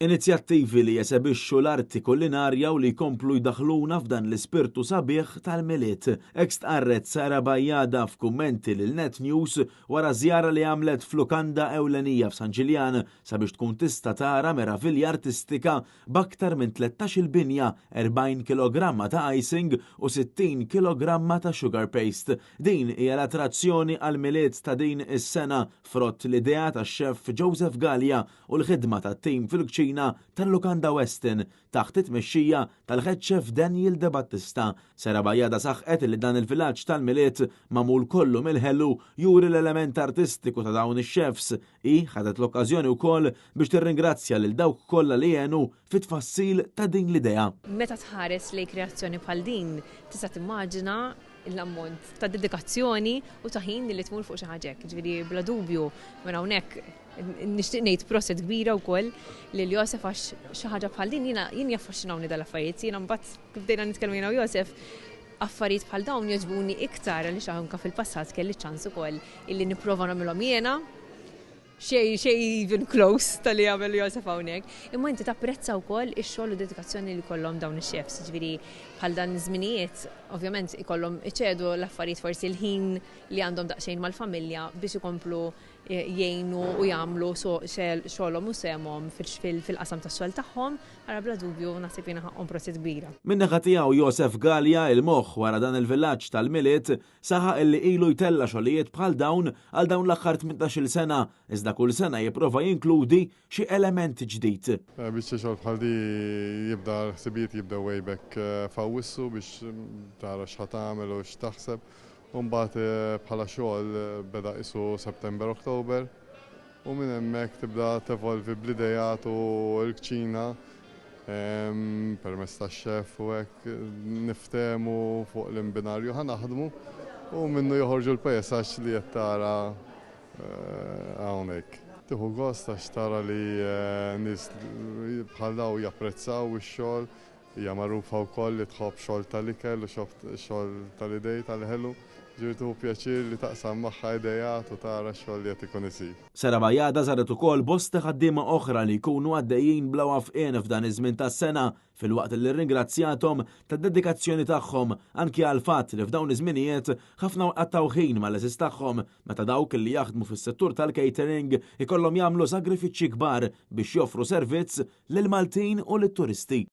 Inizjattivi li jesebixxu l-arti kulinarja u li jkomplu jdaħħluna f'dan l-ispirtu sabiħ tal-miliet. Ek stqarret Sara Bajjada f'kummenti lil Net News wara żjara li għamlet f'lukanda ewlenija f'San Ġiljan sabiex tkun tista' tara meravilja artistika b'aktar minn 13-il binja, 40 kilogramma ta' icing u 60 kilogramma ta' sugar paste. Din hija l-attrazzjoni għall-miliet ta' din is-sena frott l-idea tax-xef Joseph Gallia u l-ħidma tat-tim fil-kċina tal-Lukanda Westin taħt it-tmexxija tal-ħed chef Daniel De Battista. Sara Bajjada saħqet li dan il-villaġġ tal-miliet magħmul kollu mill-ħellu juri l-element artistiku ta' dawn ix-chefs. Ħadet l-okkażjoni wkoll biex tirringrazzja lil dawk kollha li għenu fit-tfassil ta' din l-idea. Meta tħares lejn kreazzjoni bħal din, tista' timmaġina l-ammont ta' dedikazzjoni u ta' ħin li tmur fuq xi ħaġa hekk. Ġifieri bla dubju minn hawnhekk nixtieq ngħid proset kbira wkoll lil Joseph għax xi ħaġa bħal din jien jaffaxxinawni dal-affarijiet. Jiena mbagħad kif bdejna nitkellmu jiena u Joseph affarijiet bħal dawn jogħġbuni iktar għaliex anke fil-passat kelli ċans ukoll illi nipprova nagħmilhom jiena xej even close tal-li għamel Joseph hawnhekk. Imma inti tapprezza wkoll ix-xogħol u dedikazzjoni li kollhom dawn ix-chefs. Ġifieri bħal dan iż-żminijiet ovvjament ikollhom iċedu l-affarijiet forsi l-ħin li għandhom daqsxejn mal-familja biex ikomplu jgħinu u jagħmlu xogħolhom u semhom fil-qasam tax-xogħol tagħhom, ara bla dubju naħseb jiena ħaqhom proset kbira. Min-naħa tiegħu Joseph Gallia il-moħħ wara dan il-villaġġ tal-miliet saħaq illi ilu jtella xogħlijiet bħal dawn għal dawn l-aħħar 18-il sena iżda kull sena jipprova jinkludi xi element ġdid. Biex xogħol bħal di jibda ħsibiet jibda way back f'Awwissu biex tara x'ħatamel u x'taħseb. Mbagħad bħala xogħol beda isu September-Oktober u minn hemmhekk tibda tevolvi bl-idejat u l-kċina permezz tax-xef u hekk niftehmu fuq l-imbinarju ħanaħdmu u minnu joħorġu l-pejsaġġ li qed tara hawnhekk. Tieħu gost għax tara li nies bħal daw japprezzaw ix-xogħol, hija magħrufa wkoll li tħobb xogħol tal-ikel u xogħol tal-idej tal-ħelu. Ġirtu pjaċir li taqsam magħha idejat u tara x-xogħol li qed ikun isir. Sara Bajjada żaret ukoll bosta ħaddiema oħra li jkunu għaddejjin bla wafqien f'dan iż-żmien tas-sena filwaqt li rringrazzjahom tad-dedikazzjoni tagħhom anke għal fatt li f'dawn iż-żminijiet ħafna waqgħu ħin mal-eżis tagħhom meta dawk li jaħdmu fis-settur tal-catering ikollhom jagħmlu sagrifiċċji kbar biex joffru servizz lil Maltin u lit-turisti.